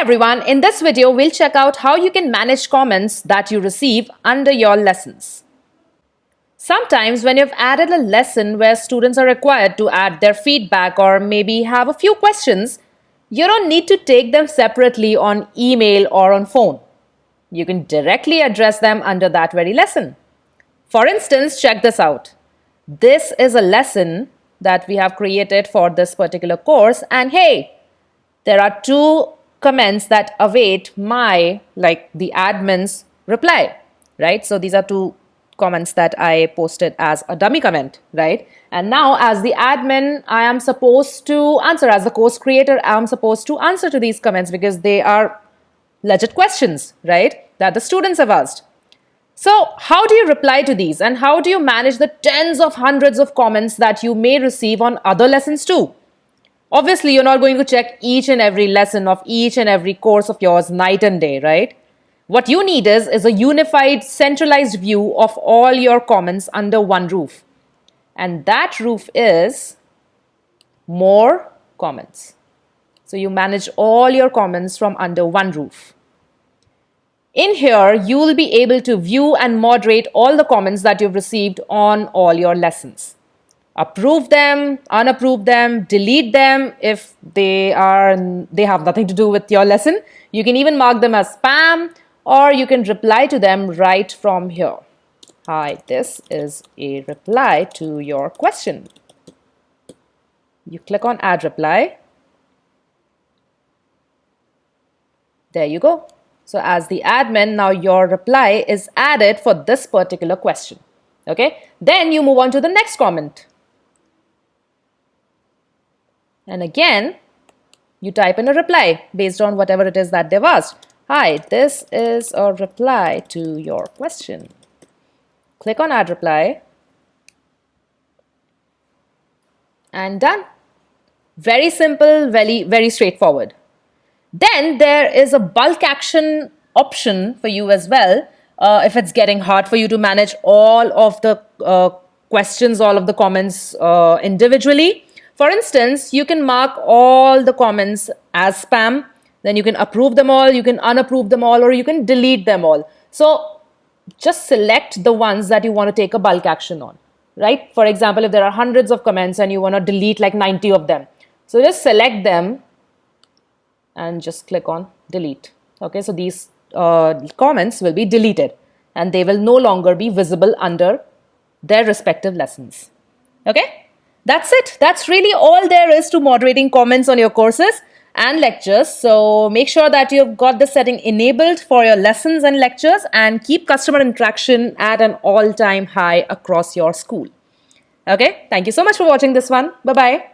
everyone, in this video we'll check out how you can manage comments that you receive under your lessons. Sometimes when you've added a lesson where students are required to add their feedback or maybe have a few questions, you don't need to take them separately on email or on phone. You can directly address them under that very lesson. For instance, check this out. This is a lesson that we have created for this particular course, and hey, there are two comments that await the admin's reply, right? So these are two comments that I posted as a dummy comment, right? And now as the admin, I am supposed to answer. As the course creator, I am supposed to answer to these comments because they are legit questions, right? That the students have asked. So how do you reply to these, and how do you manage the tens of hundreds of comments that you may receive on other lessons too? Obviously, you're not going to check each and every lesson of each and every course of yours night and day, right? What you need is a unified, centralized view of all your comments under one roof. And that roof is more comments. So you manage all your comments from under one roof. In here, you will be able to view and moderate all the comments that you've received on all your lessons. Approve them, unapprove them, delete them if they have nothing to do with your lesson. You can even mark them as spam, or you can reply to them right from here. Hi, this is a reply to your question. You click on add reply. There you go. So as the admin, now your reply is added for this particular question. Okay, then you move on to the next comment. And again, you type in a reply based on whatever it is that they've asked. Hi, this is a reply to your question. Click on add reply. And done. Very simple, very straightforward. Then there is a bulk action option for you as well. If it's getting hard for you to manage all of the questions, all of the comments individually. For instance, you can mark all the comments as spam, then you can approve them all, you can unapprove them all, or you can delete them all. So just select the ones that you want to take a bulk action on, right? For example, if there are hundreds of comments and you want to delete like 90 of them. So just select them and just click on delete. Okay, so these comments will be deleted and they will no longer be visible under their respective lessons. Okay? That's it. That's really all there is to moderating comments on your courses and lectures. So make sure that you've got the setting enabled for your lessons and lectures, and keep customer interaction at an all-time high across your school. Okay, thank you so much for watching this one. Bye-bye.